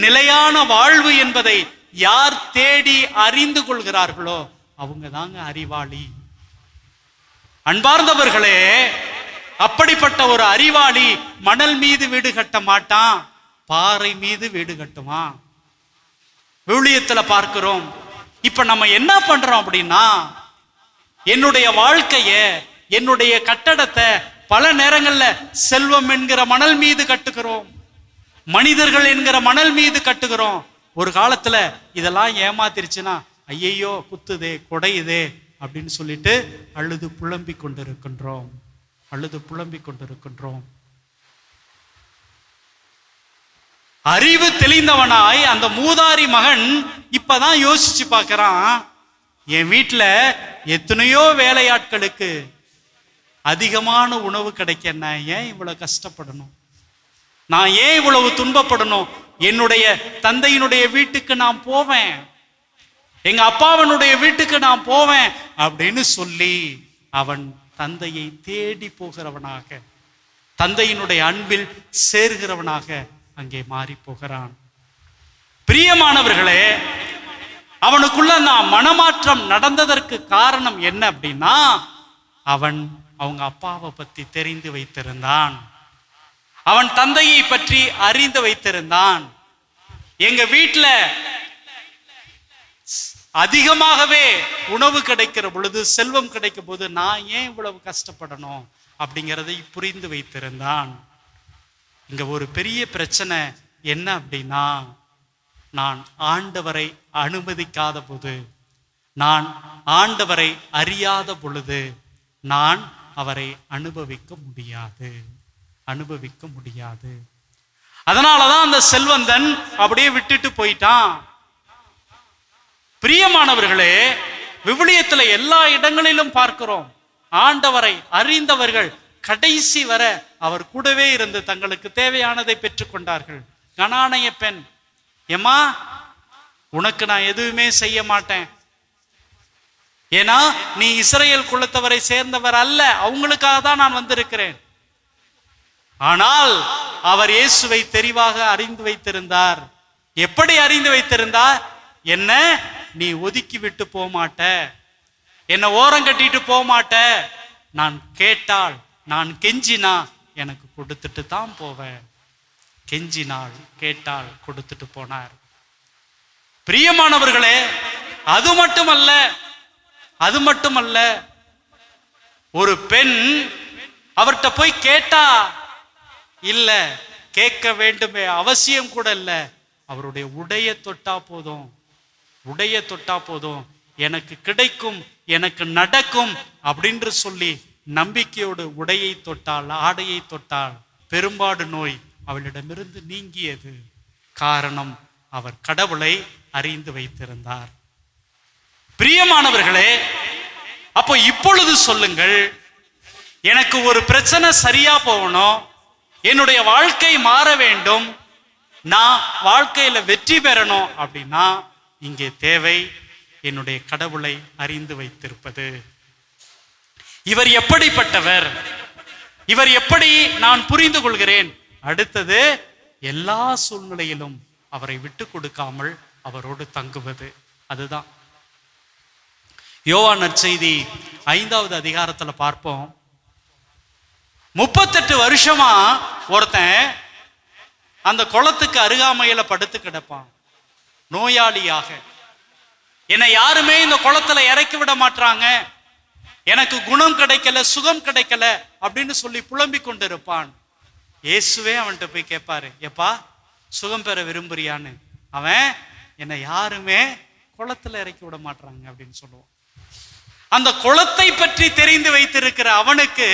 நிலையான வாழ்வு என்பதை யார் தேடி அறிந்து கொள்கிறார்களோ அவங்க தாங்க அறிவாளி. அன்பார்ந்தவர்களே, அப்படிப்பட்ட ஒரு அறிவாளி மணல் மீது வீடு கட்ட மாட்டான், பாறை மீது வீடு கட்டுவான். விவிலியத்துல பார்க்கிறோம். இப்ப நம்ம என்ன பண்றோம் அப்படின்னா, என்னுடைய வாழ்க்கைய என்னுடைய கட்டடத்தை பல நேரங்கள்ல செல்வம் என்கிற மணல் மீது கட்டுகிறோம், மனிதர்கள் என்கிற மணல் மீது கட்டுகிறோம். ஒரு காலத்துல இதெல்லாம் ஏமாத்திருச்சுன்னா ஐயையோ குத்துதே கொடையுதே அப்படின்னு சொல்லிட்டு அழுது புலம்பிக் கொண்டிருக்கின்றோம், அழுது புலம்பிக் கொண்டிருக்கின்றோம். அறிவு தெளிந்தவனாய் அந்த மூதாரி மகன் இப்பதான் யோசிச்சு பார்க்கறான், என் வீட்டுல எத்தனையோ வேலையாட்களுக்கு அதிகமான உணவு கிடைக்க நான் ஏன் இவ்வளவு கஷ்டப்படணும், நான் ஏன் இவ்வளவு துன்பப்படணும், என்னுடைய தந்தையினுடைய வீட்டுக்கு நான் போவேன், எங்க அப்பாவனுடைய வீட்டுக்கு நான் போவேன் அப்படின்னு சொல்லி அவன் தந்தையை தேடி போகிறவனாக, தந்தையினுடைய அன்பில் சேர்கிறவனாக அங்கே மாறி போகிறான். பிரியமானவர்களே, அவனுக்குள்ள நான் மனமாற்றம் நடந்ததற்கு காரணம் என்ன அப்படின்னா, அவன் அவங்க அப்பாவை பத்தி தெரிந்து வைத்திருந்தான், அவன் தந்தையை பற்றி அறிந்து வைத்திருந்தான். எங்க வீட்டுல அதிகமாகவே உணவு கிடைக்கிற பொழுது, செல்வம் கிடைக்கும் போது நான் ஏன் இவ்வளவு கஷ்டப்படணும் அப்படிங்கிறதை புரிந்து வைத்திருந்தான். இங்க ஒரு பெரிய பிரச்சனை என்ன அப்படின்னா, நான் ஆண்டவரை அனுமதிக்காத போது, நான் ஆண்டவரை அறியாத பொழுது நான் அவரை அனுபவிக்க முடியாது, அனுபவிக்க முடியாது. அதனாலதான் அந்த செல்வந்தன் அப்படியே விட்டுட்டு போயிட்டான். பிரியமானவர்களே, விவிலியத்துல எல்லா இடங்களிலும் பார்க்கிறோம், ஆண்டவரை அறிந்தவர்கள் கடைசி வர அவர் கூடவே இருந்து தங்களுக்கு தேவையானதை பெற்றுக்கொண்டார்கள். கனானைய பெண், ஏமா உனக்கு நான் எதுவுமே செய்ய மாட்டேன், ஏன்னா நீ இஸ்ரவேல் குலத்தவரை சேர்ந்தவர் அல்ல, அவங்களுக்காக தான் நான் வந்திருக்கிறேன். ஆனால் அவர் இயேசுவை தெரிவாக அறிந்து வைத்திருந்தார். எப்படி அறிந்து வைத்திருந்தார்? என்ன நீ ஒதுக்கி விட்டு போக மாட்ட, என்ன ஓரம் கட்டிட்டு போக மாட்ட, நான் கேட்டால், நான் கெஞ்சினா எனக்கு கொடுத்துட்டு தான் போவேன். கெஞ்சினாள், கேட்டால் கொடுத்துட்டு போனார். பிரியமானவர்களே, அது மட்டுமல்ல, அது மட்டுமல்ல, ஒரு பெண் அவர்கிட்ட போய் கேட்டா, இல்ல கேட்க வேண்டுமே அவசியம் கூட இல்ல, அவருடைய உடைய தொட்டா போதும், உடைய தொட்டா போதும், எனக்கு கிடைக்கும், எனக்கு நடக்கும் அப்படின்று சொல்லி நம்பிக்கையோடு உடையை தொட்டாள், ஆடையை தொட்டாள். பெரும்பாடு நோய் அவளிடமிருந்து நீங்கியது. காரணம், அவர் கடவுளை அறிந்து வைத்திருந்தார். பிரியமானவர்களே, அப்போ இப்பொழுது சொல்லுங்கள், எனக்கு ஒரு பிரச்சனை சரியா போகணும், என்னுடைய வாழ்க்கை மாற வேண்டும், நான் வாழ்க்கையில வெற்றி பெறணும் அப்படின்னா இங்கே தேவை என்னுடைய கடவுளை அறிந்து வைத்திருப்பது. இவர் எப்படிப்பட்டவர், இவர் எப்படி நான் புரிந்து கொள்கிறேன். அடுத்தது, எல்லா சூழ்நிலையிலும் அவரை விட்டு கொடுக்காமல் அவரோடு தங்குவது. அதுதான் யோவான் நற்செய்தி 5வது அதிகாரத்துல பார்ப்போம். 38 வருஷமா ஒருத்தன் அந்த குளத்துக்கு அருகாமையில படுத்து கிடப்பான், நோயாளியாக. என்னை யாருமே இந்த குளத்துல இறக்கி விட மாட்டாங்க, எனக்கு குணம் கிடைக்கல, சுகம் கிடைக்கல அப்படின்னு சொல்லி புலம்பிக் கொண்டிருப்பான். இயேசுவே அவன்கிட்ட போய் கேட்பாரு, எப்பா சுகம் பெற விரும்புறியான்னு. அவன், என்னை யாருமே குளத்துல இறக்கி விட மாட்டாங்க அப்படின்னு சொல்லுவான். அந்த குளத்தை பற்றி தெரிந்து வைத்திருக்கிற அவனுக்கு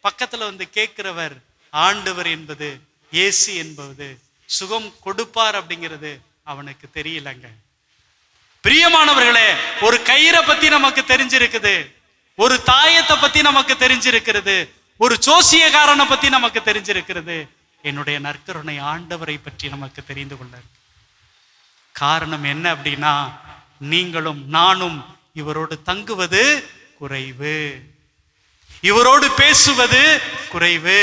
பக்கத்துல வந்து கேட்கிறவர் ஆண்டவர் என்பது, இயேசு என்பது, சுகம் கொடுப்பார் அப்படிங்கிறது அவனுக்கு தெரியலங்க. பிரியமானவர்களே, ஒரு கயிறை பத்தி நமக்கு தெரிஞ்சிருக்குது, ஒரு தாயத்தை பத்தி நமக்கு தெரிஞ்சிருக்கிறது, ஒரு ஜோசியக்காரனை பத்தி நமக்கு தெரிஞ்சிருக்கிறது. என்னுடைய நற்கருணை ஆண்டவரை பற்றி நமக்கு தெரிந்து கொள்ள. காரணம் என்ன அப்படின்னா, நீங்களும் நானும் இவரோடு தங்குவது குறைவு, இவரோடு பேசுவது குறைவு,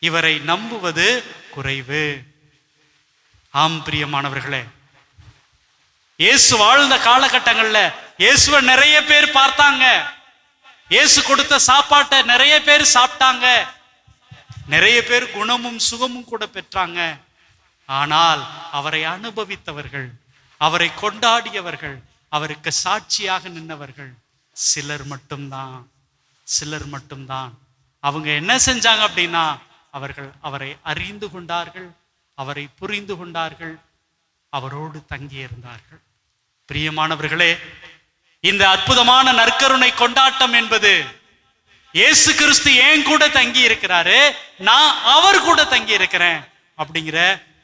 இவரை நம்புவது குறைவு. ஆம் பிரியமானவர்களே, இயேசு வாழ்ந்த காலகட்டங்கள்ல இயேசுவை நிறைய பேர் பார்த்தாங்க, இயேசு கொடுத்த சாப்பாட்டை நிறைய பேர் சாப்பிட்டாங்க, நிறைய பேர் குணமும் சுகமும் கூட பெற்றாங்க. ஆனால் அவரை அனுபவித்தவர்கள், அவரை கொண்டாடியவர்கள், அவருக்கு சாட்சியாக நின்றவர்கள் சிலர் மட்டும்தான். சிலர் மட்டும்தான். அவங்க என்ன செஞ்சாங்க அப்படின்னா, அவர்கள் அவரை அறிந்து கொண்டார்கள், அவரை புரிந்து கொண்டார்கள், அவரோடு தங்கி இருந்தார்கள். பிரியமானவர்களே, இந்த அற்புதமான நற்கருணை கொண்டாட்டம் என்பது இயேசு கிறிஸ்து ஏன் கூட தங்கி இருக்கிறாரு, நான் அவர் கூட தங்கி இருக்கிறேன் அப்படிங்கிற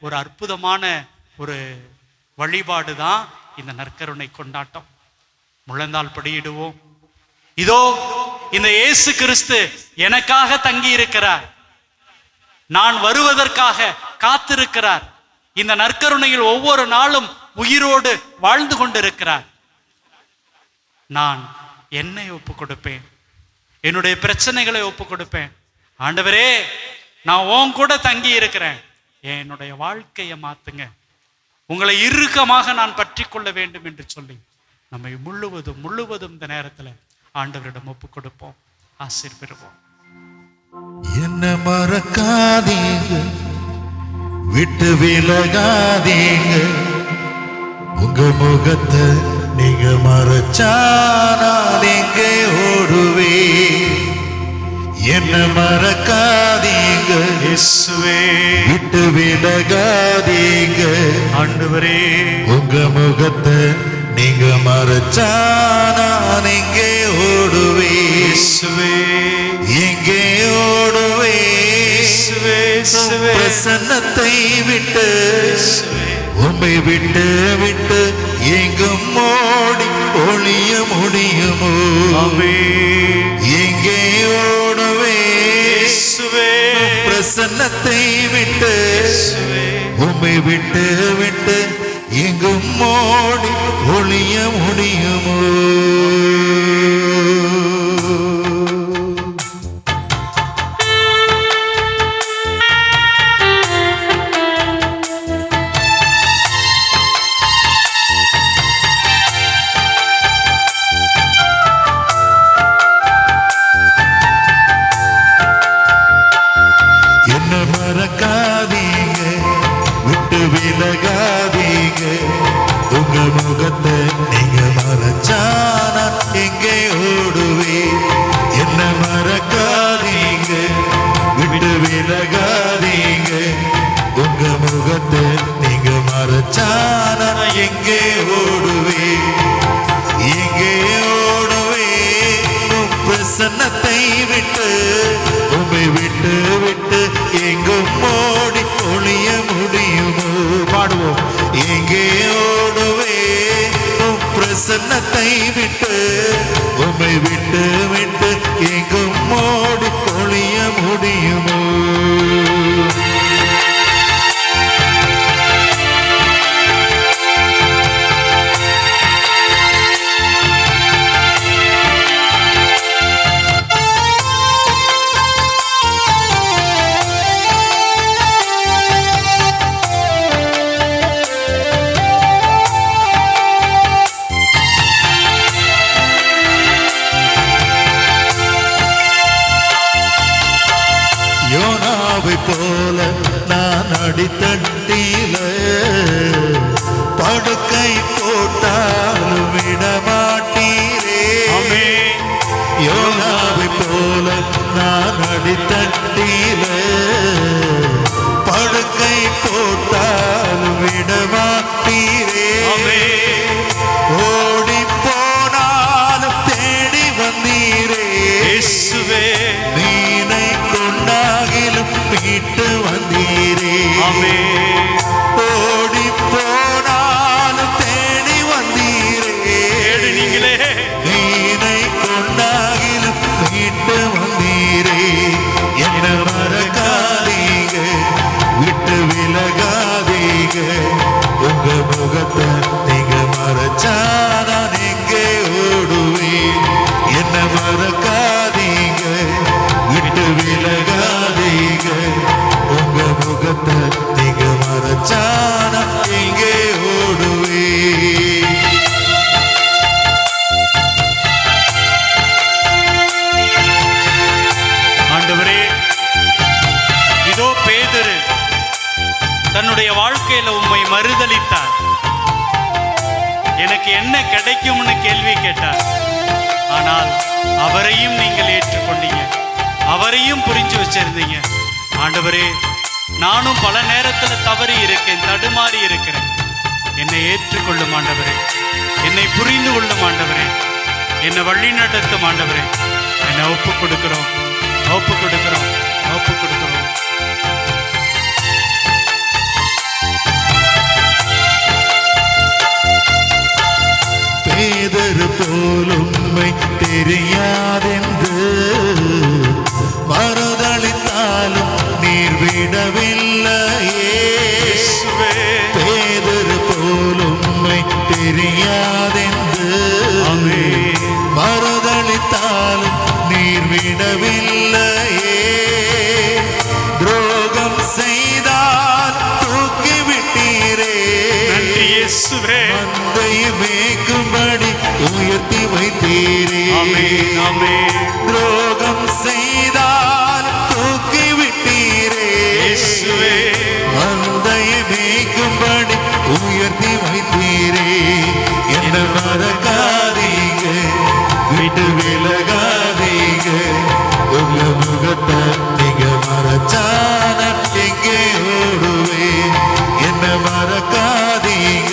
ஒரு அற்புதமான ஒரு வழிபாடு தான் இந்த நற்கருணை கொண்டாட்டம். முழந்தால் படியிடுவோம். இதோ இந்த இயேசு கிறிஸ்து எனக்காக தங்கி இருக்கிறார், நான் வருவதற்காக காத்திருக்கிறார். இந்த நற்கருணையில் ஒவ்வொரு நாளும் உயிரோடு வாழ்ந்து கொண்டிருக்கிறார். நான் என்னை ஒப்பு கொடுப்பேன், என்னுடைய பிரச்சனைகளை ஒப்பு கொடுப்பேன். ஆண்டவரே, நான் உன் கூட தங்கி இருக்கிறேன், என்னுடைய வாழ்க்கையை மாத்துங்க, உங்களை இறுக்கமாக நான் பற்றி கொள்ள வேண்டும் என்று சொல்லி நம்மை முழுவதும் இந்த நேரத்தில் ஆண்டவரிடம் ஒப்பு கொடுப்போம். ஆசீர் பெறுவோம். என்ன மறக்காதீங்க, விட்டு விலகாதீங்க, உங்க முகத்தை நீங்க மறைச்சானா நீங்க ஓடுவே. என்ன மறக்காதீங்க இயேசுவே, விட்டு விலகாதீங்க, ஆண்டவரே, உங்க முகத்தை நீங்க மறைச்சானா நீங்க ஓடுவே. இயேசுவே, எங்கே ஓடுவே, இயேசுவே, இயேசுவே, பிரசன்னத்தை விட்டு, உம்மை விட்டு விட்டு எங்கும் ஓடி ஒளிய முடியுமோ? ஆமென். எங்கே ஓடுவே, இயேசுவே, பிரசன்னத்தை விட்டு, இயேசுவே, உம்மை விட்டு விட்டு எங்கும் ஓடி ஒளிய முடியுமோ? என்ன மறக்காதீங்க, விட்டு விலகாதீங்க, உங்க முகத்தை நீங்க மறைச்சானா எங்கே ஓடுவே. என்ன மறக்காதீங்க, விட்டு விலகாதீங்க, உங்க முகத்தை நீங்க மறைச்சானா எங்கே ஓடுவே. எங்கே ஓடுவே, உம் பிரசன்னத்தை விட்டு, உம்மை விட்டு விட்டு எங்கும் ஓடி ஒளிய முடியுமோ? பாடுவோம். எங்கே ஓடுவே, உம் பிரசன்னத்தை விட்டு, உம்மை விட்டு விட்டு எங்கும் ஓடி ஒளிய முடியுமோ? யோனாவை போல நான் அடித்தட்டில படுக்கை போட்டாலும் விடமாட்டீரே. ஆமென். யோனாவை போல நான் அடித்தட்டில படுக்கை போட்டாலும் விடமாட்டீரே. ஆமென். ஓடி போனாலும் தேடி வந்தீரே. இயேசுவே, மீனை கொண்டாகிலும் மீட்டு வந்தீரே. ஆமென். ஓடி போனாலும் தேடி வந்தீரே. கேடு நீங்களே. மீனை கொண்டாகிலும் மீட்டு வந்தீரே. என்ன மறக்காதீங்க, விட்டு விலகாதீங்க, உங்க முகத்தை நீங்க மறைச்சானா நீங்க ஓடுவே. என்ன மறக்காதீங்க, விட்டு விலகாதீங்க, உங்க முகத்தை நீங்க மறைச்சானா நீங்க ஓடுவே. ஆண்டவரே, இதோ பேதுரு தன்னுடைய வாழ்க்கையில உம்மை மறுதலித்தார். எனக்கு என்ன கிடைக்கும்னு கேள்வி கேட்டார். ஆனால் அவரையும் நீங்கள் ஏற்றுக்கொண்டீங்க, அவரையும் புரிஞ்சு வச்சிருந்தீங்க. ஆண்டவரே, நானும் பல நேரத்தில் தவறி இருக்கேன், தடுமாறி இருக்கிறேன். என்னை ஏற்றுக்கொள்ளும் ஆண்டவரே, என்னை புரிந்து கொள்ளும் ஆண்டவரே, என்னை வழி நடத்தும் ஆண்டவரே. என்னை ஒப்பு கொடுக்கிறோம், ஒப்பு கொடுக்கிறோம், ஒப்பு கொடுக்கிறோம். பேதர் போல் உம்மை தெரியாதென்று மறுதளித்தாலும் நீர் விடவில்லையே. பேதர் போல் உம்மை தெரியாதென்று மறுதளித்தாலும் நீர் விடவில்லையே. துரோகம் செய்தால் தூக்கிவிட்டீரே, மந்தையை மேய்க்கும்படி உயர்த்தி வைத்தீரே. துரோகம் செய்தால் தூக்கிவிட்டீரே, மந்தையை மேய்க்கும்படி உயர்த்தி வைத்தீரே. என்ன மறக்காதீங்க, விட்டு விலகாதீங்க, உங்க முகத்தை நீங்க மறைச்சான எங்கே ஓடுவேன். என்ன மறக்காதீங்க,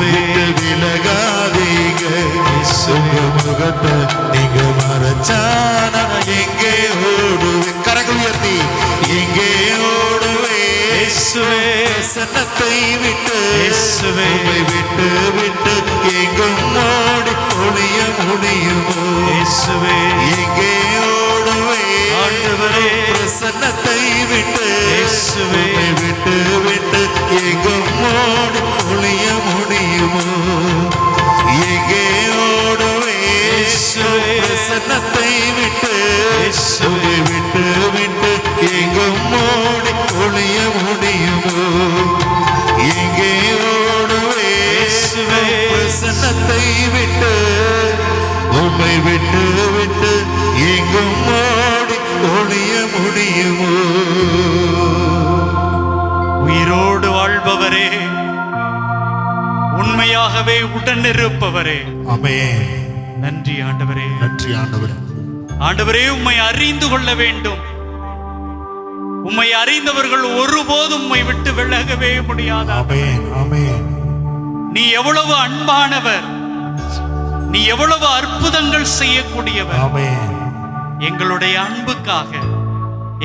விட்டு விலகாதீங்க, உங்க முகத்தை நீங்க மறைச்சான எங்கே ஓடுவேன். கரங்கள் உயர்த்தி எங்கே ஓடுவேன். சன்னத்தை விட்டு உம்மை விட்டு விட்டு எங்கும் ஓடி ஒளிய முடியுமோ. எங்கே ஓடுவேன். பிரசன்னத்தை விட்டு உம்மை விட்டு விட்டு எங்கும் ஓடி ஒளிய முடியுமோ. எங்கே ஓடுவேன். பிரசன்னத்தை விட்டு உம்மை விட்டு விட்டு எங்கும் ஓடி ஒளிய முடியுமோ. எங்கே ஓடுவேன். பிரசன்னத்தை விட்டு உம்மை விட்டு விட்டு எங்கும் ஓடி ஒளிய முடியுமோ. உயிரோடு வாழ்பவரே, உண்மையாகவே உடனிருப்பவரே, ஆமென். நன்றி ஆண்டவரே, நன்றி ஆண்டவரே. ஆண்டவரே, உம்மை அறிந்து கொள்ள வேண்டும். உம்மை அறிந்தவர்கள் ஒருபோதும் உம்மை விட்டு விலகவே முடியாது. ஆமென், ஆமென். நீ எவ்வளவு அன்பானவர், நீ எவ்வளவு அற்புதங்கள் செய்யக்கூடியவர். ஆமென். எங்களுடைய அன்புக்காக,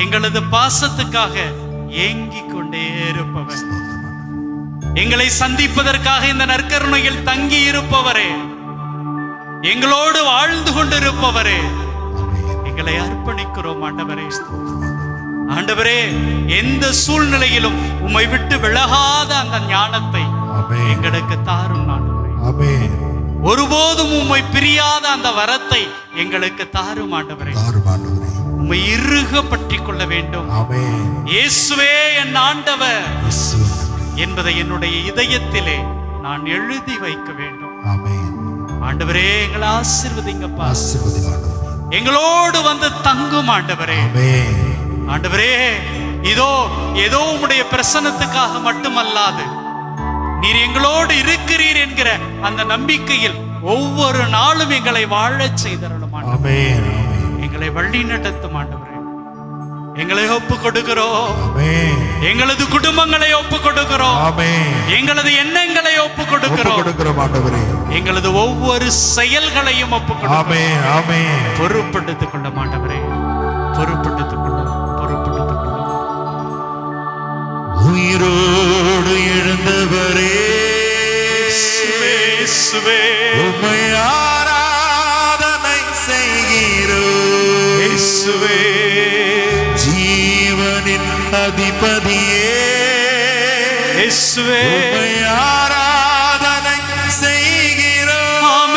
எங்களது பாசத்துக்காக ஏங்கிக் கொண்டே இருப்பவர், எங்களை சந்திப்பதற்காக இந்த நற்கருணையில் தங்கி இருப்பவரே, எங்களோடு வாழ்ந்து கொண்டிருப்பவரே, எங்களை அர்ப்பணிக்கிறோம் ஆண்டவரே. ஆண்டவரே, எந்த சூழ்நிலையிலும் உம்மை விட்டு விலகாத அந்த ஞானத்தை எங்களுக்கு தாரும் ஆண்டவரே. ஒருபோதும் உம்மை பிரியாத அந்த வரத்தை எங்களுக்கு தாரும் ஆண்டவரே. உம்மை இறுக பற்றிக் கொள்ள வேண்டும். இயேசுவே என் ஆண்டவர் என்பதை என்னுடைய இதயத்திலே நான் எழுதி வைக்க வேண்டும். ஆண்டவரே, எங்களை ஆசீர்வதிங்கப்பா. எங்களோடு வந்து தங்கும் ஆண்டவரே. ஆண்டவரே, இதோ ஏதோ உம்முடைய பிரசன்னத்துக்காக மட்டுமல்லாது, நீர் எங்களோடு இருக்கிறீர் என்கிற அந்த நம்பிக்கையில் ஒவ்வொரு நாளும் எங்களை வாழச் செய்தருளும் ஆண்டவரே. எங்களை வழி நடத்தும் ஆண்டவரே. எங்களை ஒப்பு கொடுக்கிறோம். எங்களது குடும்பங்களை ஒப்பு கொடுக்கிறோம். எங்களது எண்ணங்களை ஒப்பு கொடுக்கிறோம் ஆண்டவரே. எங்களது ஒவ்வொரு செயல்களையும் ஒப்பு கொடுக்கிறோம். பொறுப்படுத்திக் கொள்ள ஆண்டவரே, பொறுப்படுத்திக் கொள்ள, பொறுப்படுத்திக் கொள்ள. உயிரோடு எழுந்தவரே, உம்மை ஆராதனை செய்கிறோம். ஜீவனின் அதிபதியே, உம்மை ஆராதனை செய்கிறோம்.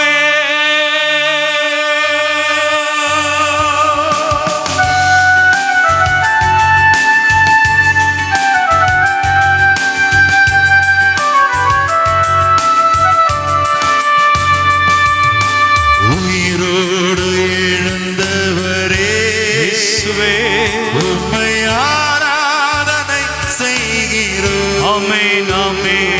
உயிரோடு எழுந்தவரே, உம்மை ஆராதனை செய்கிறோம். ஆமென், ஆமென்.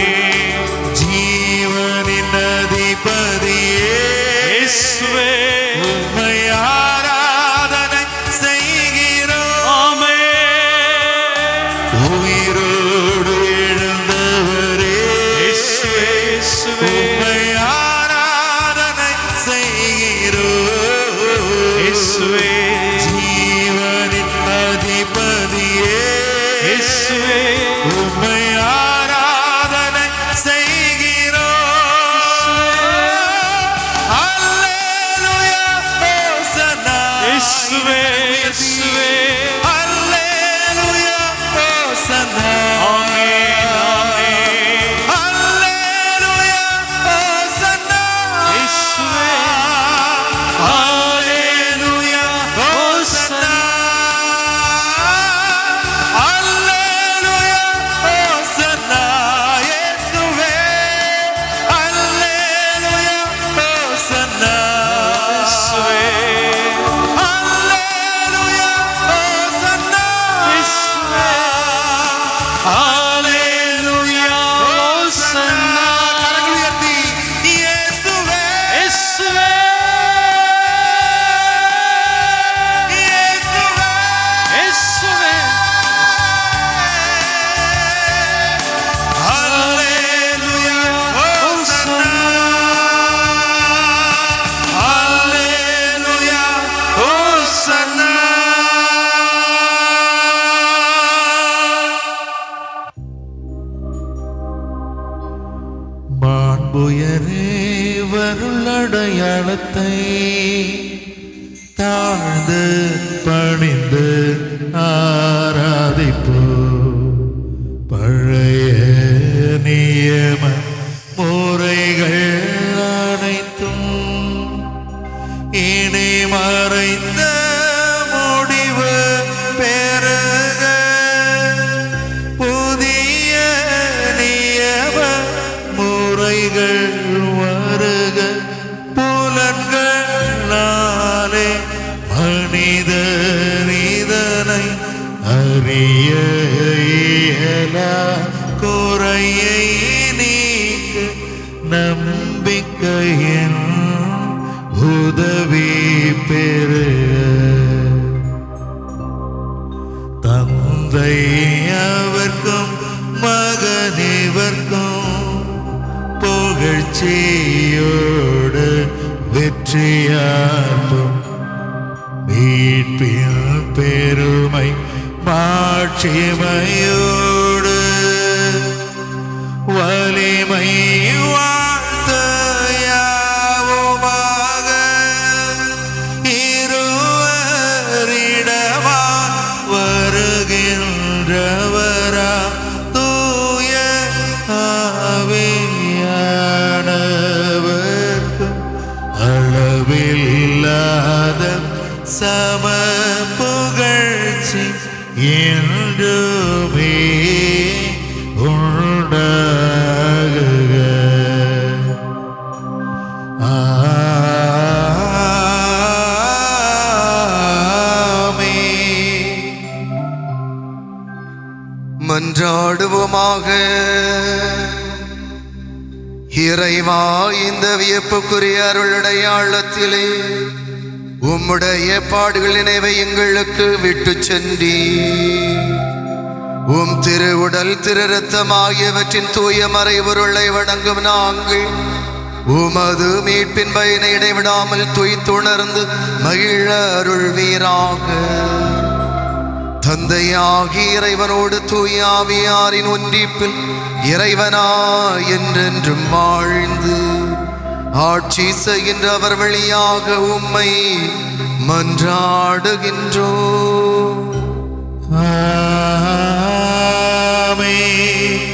திருவருளடையாளத்தை தாழ்ந்து பணிந்து ஆராதிப்போ. பழைய நியம முறைகள் அனைத்தும் இனி மறைந்த முடிவு பெறுக. புதிய நியம முறைகள் வருக. புலன்களாலே மனிதர் இதனை அறிய இயலா. குறையை நீக்க நம்பிக்கையின் உதவி பெறுக. தந்தை அவர்க்கும் மகனிவர்க்கும் புகழ்ச்சியோடு வெற்றியார்ப்பும். மீட்பின் பெருமை மாட்சிமையோடு வலிமை வாழ்த்து யாவுமாக. இருவரிடமா வருகின்றவரா தூய ஆவியானவர்க்கும் அளவில்லாத சம புகழ்ச்சி என்றுமே உண்டாகுக. ஆமென். மன்றாடுவோமாக. இறைவா, இந்த வியப்புக்குரிய அருளடையாளத்திலே உம்முடைய பாடுகள் நினைவை எங்களுக்கு விட்டு சென்றி உம் திரு உடல் திரு ரத்தம் ஆகியவற்றின் தூய மறைபொருளை வணங்கும் நாங்கள் உமது மீட்பின் பயனை இடைவிடாமல் துய்த்துணர்ந்து மகிழ அருள்வீராக. தந்தையாகி இறைவனோடு தூய ஆவியாரின் ஒன்றிப்பில் இறைவனா என்றென்றும் வாழ்ந்து ஆட்சி செய்கின்ற அவர் வழியாக உம்மை மன்றாடுகின்றோம். ஆமென்.